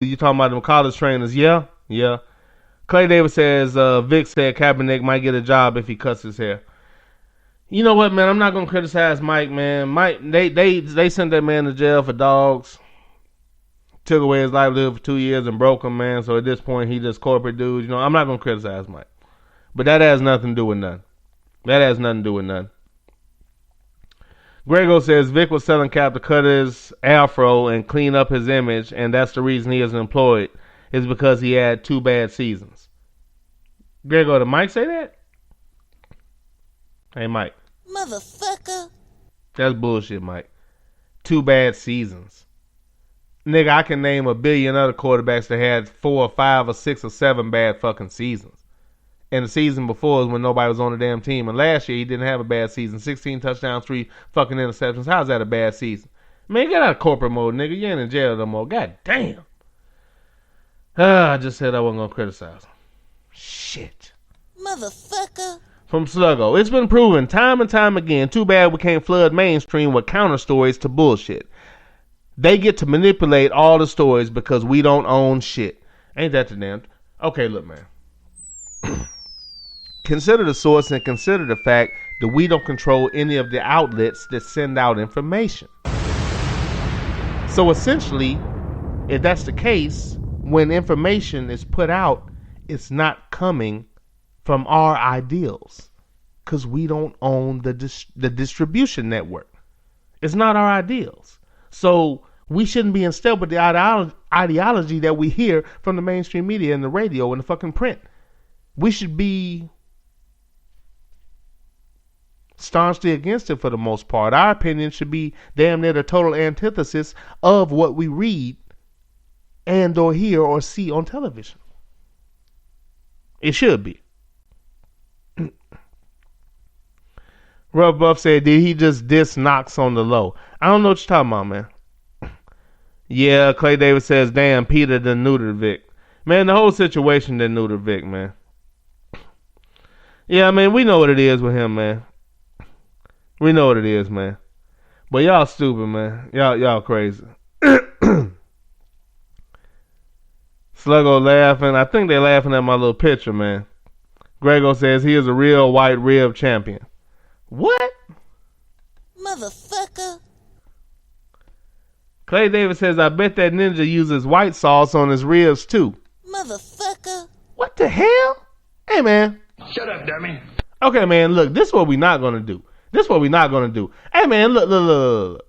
You talking about them college trainers? Yeah, yeah. Clay Davis says Vic said Kaepernick might get a job if he cuts his hair. You know what, man? I'm not gonna criticize Mike, man. Mike, they sent that man to jail for dogs. Took away his livelihood for 2 years and broke him, man. So at this point, he just corporate dude. You know, I'm not gonna criticize Mike, but that has nothing to do with nothing. That has nothing to do with nothing. Grego says Vic was telling Cap to cut his afro and clean up his image, and that's the reason he isn't employed, is because he had 2 bad seasons. Grego, did Mike say that? Hey, Mike. Motherfucker. That's bullshit, Mike. 2 bad seasons. Nigga, I can name a billion other quarterbacks that had 4 or 5 or 6 or 7 bad fucking seasons. And the season before was when nobody was on the damn team. And last year he didn't have a bad season. 16 touchdowns, 3 fucking interceptions. How's that a bad season? Man, get out of corporate mode, nigga. You ain't in jail no more. God damn. I just said I wasn't going to criticize him. Shit. Motherfucker. From Sluggo. It's been proven time and time again. Too bad we can't flood mainstream with counter stories to bullshit. They get to manipulate all the stories because we don't own shit. Ain't that the damn... Okay, look, man. Consider the source and consider the fact that we don't control any of the outlets that send out information. So essentially, if that's the case, when information is put out, it's not coming from our ideals because we don't own the distribution network. It's not our ideals. So we shouldn't be in step with the ideology that we hear from the mainstream media and the radio and the fucking print. We should be staunchly against it for the most part. Our opinion should be damn near the total antithesis of what we read and or hear or see on television. It should be. Rough Buff said, did he just diss Knox on the low? I don't know what you're talking about, man. Yeah, Clay Davis says, damn, Peter done neutered Vic. Man, the whole situation done neutered Vic, man. Yeah, I mean, we know what it is with him, man. We know what it is, man. But y'all stupid, man. Y'all crazy. Sluggo laughing. I think they're laughing at my little picture, man. Grego says he is a real white rib champion. What? Motherfucker. Clay Davis says, I bet that ninja uses white sauce on his ribs, too. Motherfucker. What the hell? Hey, man. Shut up, dummy. Okay, man, look, this is what we're not going to do. This is what we're not going to do. Hey, man, look.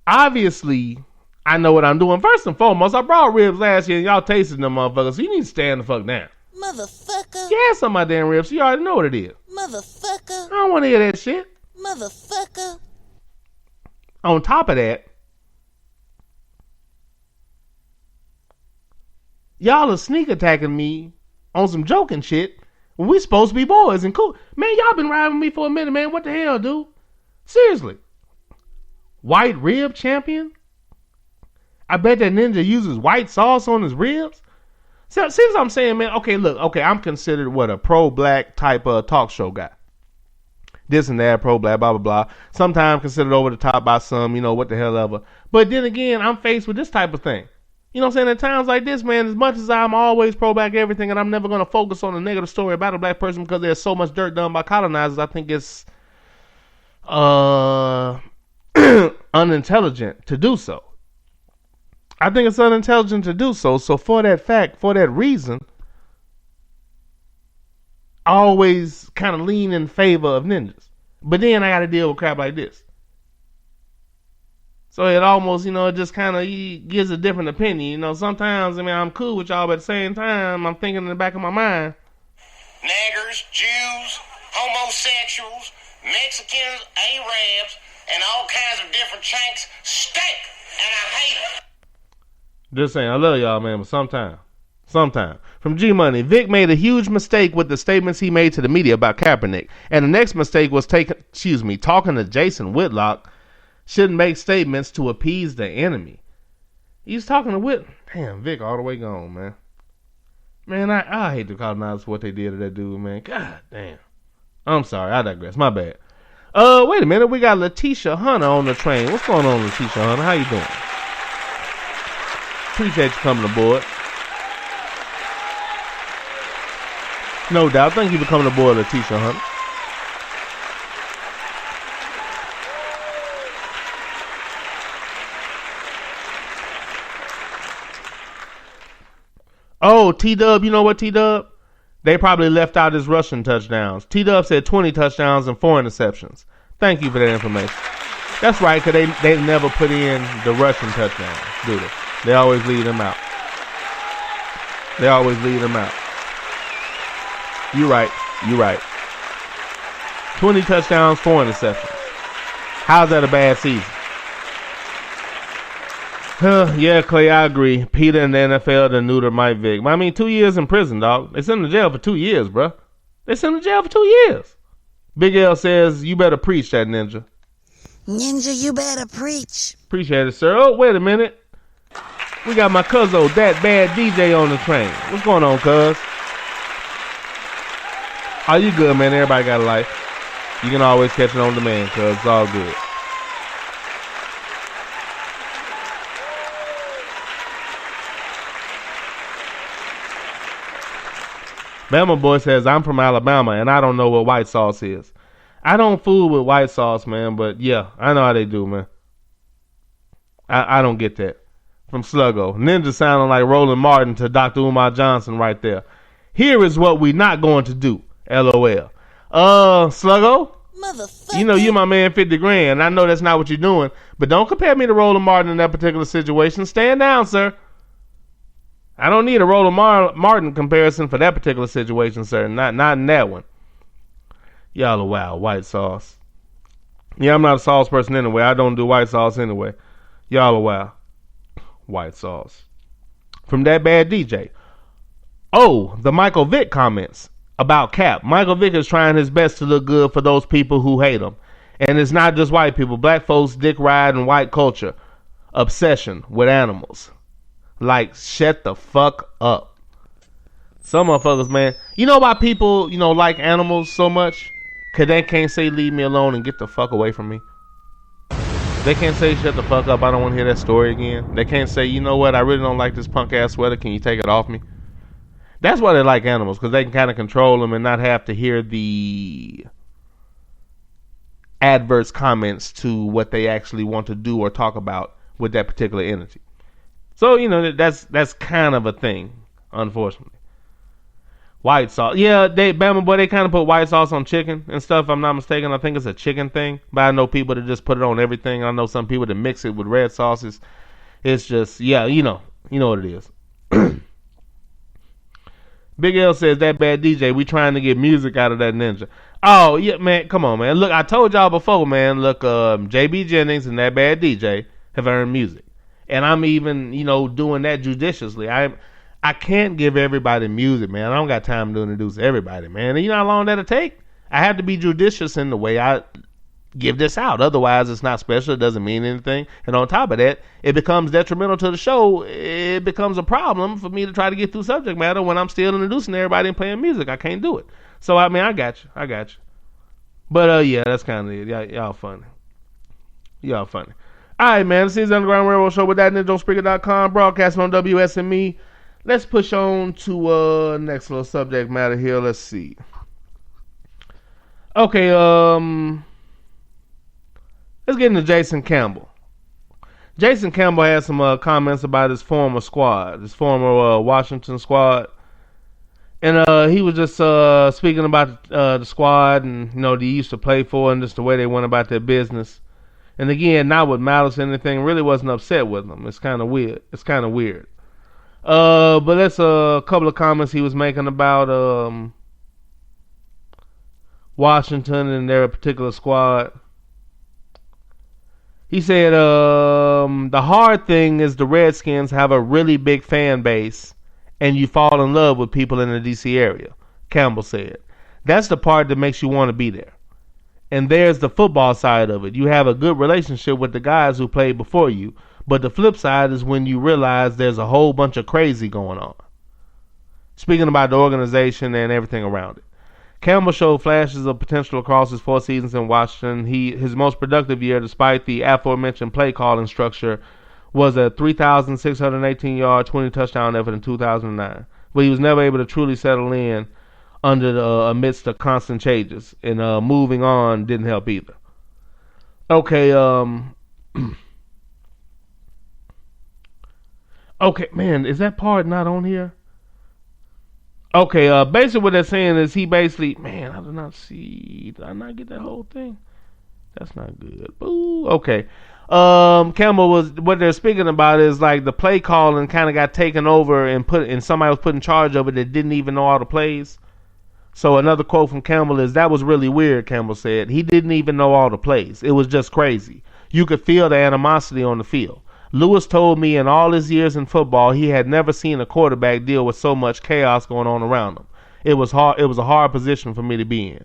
Obviously, I know what I'm doing. First and foremost, I brought ribs last year and y'all tasted them motherfuckers, so you need to stand the fuck down. Motherfucker. You had some of my damn ribs, so you already know what it is. Motherfucker. I don't want to hear that shit. Motherfucker. On top of that, y'all are sneak attacking me on some joking shit when we supposed to be boys and cool. Man, y'all been riding with me for a minute, man. What the hell, dude? Seriously. White rib champion? I bet that ninja uses white sauce on his ribs? See what I'm saying, man? Okay, look. Okay, I'm considered, a pro-black type of talk show guy. This and that, pro-black, blah, blah, blah. Sometimes considered over the top by some, what the hell ever. But then again, I'm faced with this type of thing. You know what I'm saying? At times like this, man, as much as I'm always pro-black everything, and I'm never going to focus on a negative story about a black person because there's so much dirt done by colonizers, I think it's unintelligent to do so. I think it's unintelligent to do so. So for that fact, for that reason, I always kind of lean in favor of ninjas. But then I got to deal with crap like this. So it almost, it just kind of gives a different opinion. Sometimes, I'm cool with y'all, but at the same time, I'm thinking in the back of my mind. Niggers, Jews, homosexuals, Mexicans, Arabs, and all kinds of different chanks stink, and I hate it. Just saying, I love y'all, man, but sometime. From G Money, Vic made a huge mistake with the statements he made to the media about Kaepernick. And the next mistake was talking to Jason Whitlock. Shouldn't make statements to appease the enemy. He's talking to Damn, Vic all the way gone, man. Man, I hate the colonizers for what they did to that dude, man. God damn. I'm sorry, I digress. My bad. Wait a minute. We got Letitia Hunter on the train. What's going on, Letitia Hunter? How you doing? Appreciate you coming aboard. No doubt. Thank you for coming aboard, Letitia Hunter. Oh, T-Dub, you know what, T-Dub? They probably left out his rushing touchdowns. T-Dub said 20 touchdowns and 4 interceptions. Thank you for that information. That's right, because they never put in the rushing touchdowns, do they? They always leave them out. They always leave them out. You're right. 20 touchdowns, 4 interceptions. How's that a bad season? Yeah, Clay, I agree. Peter in the NFL to neuter Mike Vick. I mean, 2 years in prison, dog. They sent him to jail for 2 years, bro. They sent him to jail for 2 years. Big L says, you better preach that, Ninja. Ninja, you better preach. Appreciate it, sir. Oh, wait a minute. We got my cuzzo, that bad DJ on the train. What's going on, cuz? Are you good, man? Everybody got a life. You can always catch it on demand, cuz it's all good. Bama Boy says, I'm from Alabama, and I don't know what white sauce is. I don't fool with white sauce, man, but yeah, I know how they do, man. I don't get that. From Sluggo. Ninja sounding like Roland Martin to Dr. Umar Johnson right there. Here is what we not going to do. LOL. Sluggo? Motherfucker. You know, you my man 50 grand. I know that's not what you're doing, but don't compare me to Roland Martin in that particular situation. Stand down, sir. I don't need a Roland Martin comparison for that particular situation, sir. Not in that one. Y'all are wild. White sauce. Yeah, I'm not a sauce person anyway. I don't do white sauce anyway. Y'all are wild. White sauce. From that bad DJ. Oh, the Michael Vick comments about Cap. Michael Vick is trying his best to look good for those people who hate him. And it's not just white people. Black folks, dick ride, and white culture. Obsession with animals. Like, shut the fuck up. Some motherfuckers, man. You know why people, like animals so much? Because they can't say leave me alone and get the fuck away from me. They can't say shut the fuck up. I don't want to hear that story again. They can't say, you know what? I really don't like this punk ass sweater. Can you take it off me? That's why they like animals. Because they can kind of control them and not have to hear the adverse comments to what they actually want to do or talk about with that particular entity. So, that's kind of a thing, unfortunately. White sauce. Yeah, Bama Boy, they kind of put white sauce on chicken and stuff, if I'm not mistaken. I think it's a chicken thing. But I know people that just put it on everything. I know some people that mix it with red sauces. It's just, yeah, you know what it is. Big L says, that bad DJ, we trying to get music out of that ninja. Oh, yeah, man, come on, man. Look, I told y'all before, man. Look, JB Jennings and that bad DJ have earned music. And I'm even, doing that judiciously. I can't give everybody music, man. I don't got time to introduce everybody, man. And you know how long that'll take? I have to be judicious in the way I give this out. Otherwise, it's not special. It doesn't mean anything. And on top of that, it becomes detrimental to the show. It becomes a problem for me to try to get through subject matter when I'm still introducing everybody and playing music. I can't do it. So, I mean, I got you. But, yeah, that's kind of it. Y'all funny. All right, man. This is the Underground Railroad Show with that ninja on Spreaker.com, broadcasting on WSME. Let's push on to next little subject matter here. Let's see. Okay, let's get into Jason Campbell. Jason Campbell had some comments about his former squad, his former Washington squad. And he was just speaking about the squad and, they used to play for and just the way they went about their business. And again, not with malice or anything, really wasn't upset with them. It's kind of weird. But that's a couple of comments he was making about Washington and their particular squad. He said, the hard thing is the Redskins have a really big fan base and you fall in love with people in the D.C. area, Campbell said. That's the part that makes you want to be there. And there's the football side of it. You have a good relationship with the guys who played before you. But the flip side is when you realize there's a whole bunch of crazy going on. Speaking about the organization and everything around it. Campbell showed flashes of potential across his 4 seasons in Washington. His most productive year, despite the aforementioned play calling structure, was a 3,618-yard, 20-touchdown effort in 2009. But he was never able to truly settle in amidst the constant changes, and moving on didn't help either. Okay, okay, man, is that part not on here? Okay, basically what they're saying is he basically, man, did I not get that whole thing? That's not good. Boo. Okay. Campbell what they're speaking about is like the play calling kind of got taken over and somebody was put in charge of it that didn't even know all the plays. So another quote from Campbell is, that was really weird, Campbell said. He didn't even know all the plays. It was just crazy. You could feel the animosity on the field. Lewis told me in all his years in football he had never seen a quarterback deal with so much chaos going on around him. It was hard. It was a hard position for me to be in.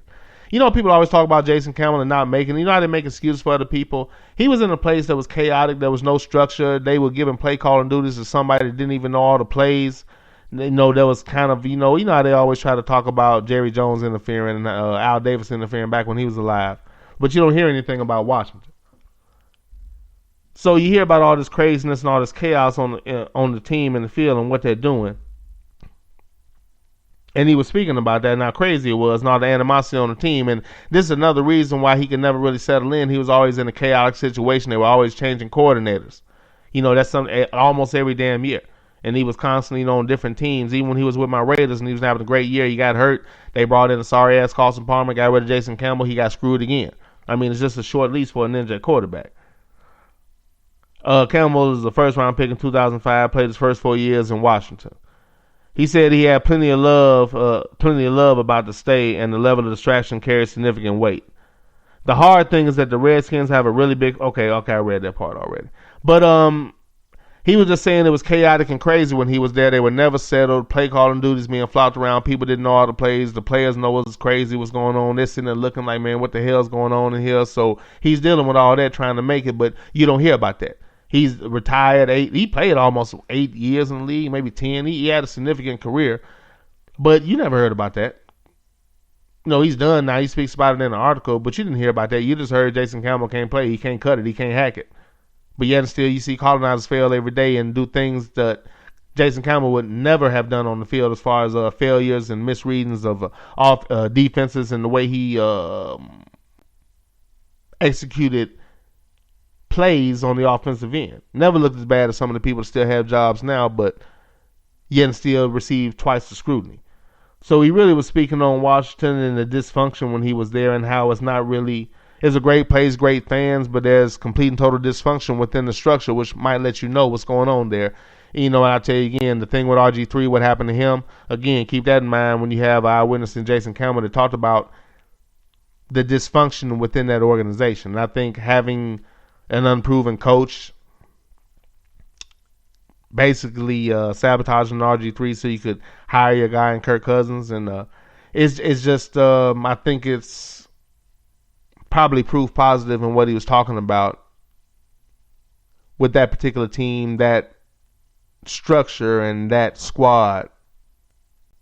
You know, people always talk about Jason Campbell and not making. You know how they make excuses for other people? He was in a place that was chaotic. There was no structure. They were giving play calling duties to somebody that didn't even know all the plays. You know, there was kind of, you know how they always try to talk about Jerry Jones interfering and Al Davis interfering back when he was alive. But you don't hear anything about Washington. So you hear about all this craziness and all this chaos on the team and the field and what they're doing. And he was speaking about that and how crazy it was and all the animosity on the team. And this is another reason why he could never really settle in. He was always in a chaotic situation. They were always changing coordinators. You know, that's almost every damn year. And he was constantly, on different teams. Even when he was with my Raiders and he was having a great year, he got hurt. They brought in a sorry-ass Carson Palmer, got rid of Jason Campbell. He got screwed again. I mean, it's just a short leash for a ninja quarterback. Campbell was the first-round pick in 2005, played his first 4 years in Washington. He said he had plenty of love about the state, and the level of distraction carries significant weight. The hard thing is that the Redskins have a really big... Okay, I read that part already. But he was just saying it was chaotic and crazy when he was there. They were never settled. Play calling duties being flopped around. People didn't know all the plays. The players know what's crazy, what's going on. They're sitting there looking like, man, what the hell's going on in here? So he's dealing with all that, trying to make it, but you don't hear about that. He's retired. He played almost 8 years in the league, maybe 10. He had a significant career, but you never heard about that. He's done now. He speaks about it in an article, but you didn't hear about that. You just heard Jason Campbell can't play. He can't cut it. He can't hack it. But yet and still, you see colonizers fail every day and do things that Jason Campbell would never have done on the field, as far as failures and misreadings of off defenses and the way he executed plays on the offensive end. Never looked as bad as some of the people that still have jobs now, but yet and still received twice the scrutiny. So he really was speaking on Washington and the dysfunction when he was there, and how it's not really... It's a great place, great fans, but there's complete and total dysfunction within the structure, which might let you know what's going on there. I'll tell you again, the thing with RG3, what happened to him, again, keep that in mind when you have eyewitness and Jason Campbell that talked about the dysfunction within that organization. And I think having an unproven coach basically sabotaging RG3 so you could hire your guy in Kirk Cousins, and it's just I think it's probably proof positive in what he was talking about with that particular team, that structure and that squad,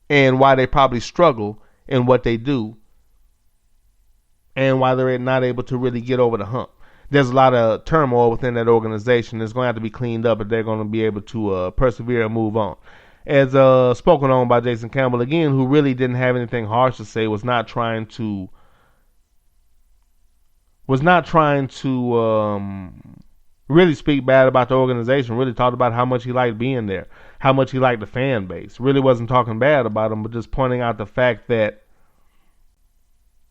and why they probably struggle in what they do, and why they're not able to really get over the hump. There's a lot of turmoil within that organization. It's going to have to be cleaned up if they're going to be able to persevere and move on. As spoken on by Jason Campbell, again, who really didn't have anything harsh to say, was not trying to really speak bad about the organization. Really talked about how much he liked being there, how much he liked the fan base. Really wasn't talking bad about them, but just pointing out the fact that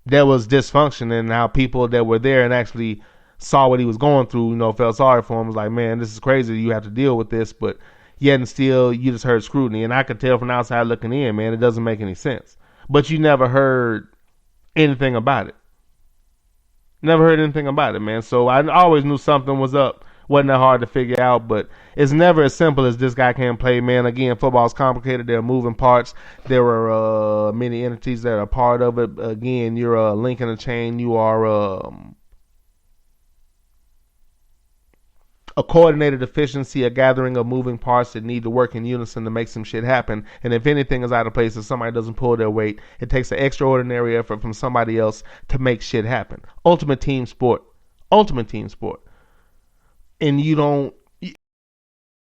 there was dysfunction, and how people that were there and actually saw what he was going through, felt sorry for him. Was like, man, this is crazy. You have to deal with this, but yet and still, you just heard scrutiny. And I could tell from the outside looking in, man, it doesn't make any sense. But you never heard anything about it. Never heard anything about it, man. So I always knew something was up. Wasn't that hard to figure out, but it's never as simple as this guy can't play, man. Again, football is complicated. There are moving parts. There are many entities that are part of it. Again, you're a link in the chain. You are a coordinated efficiency, a gathering of moving parts that need to work in unison to make some shit happen. And if anything is out of place, if somebody doesn't pull their weight, it takes an extraordinary effort from somebody else to make shit happen. Ultimate team sport. Ultimate team sport. And you don't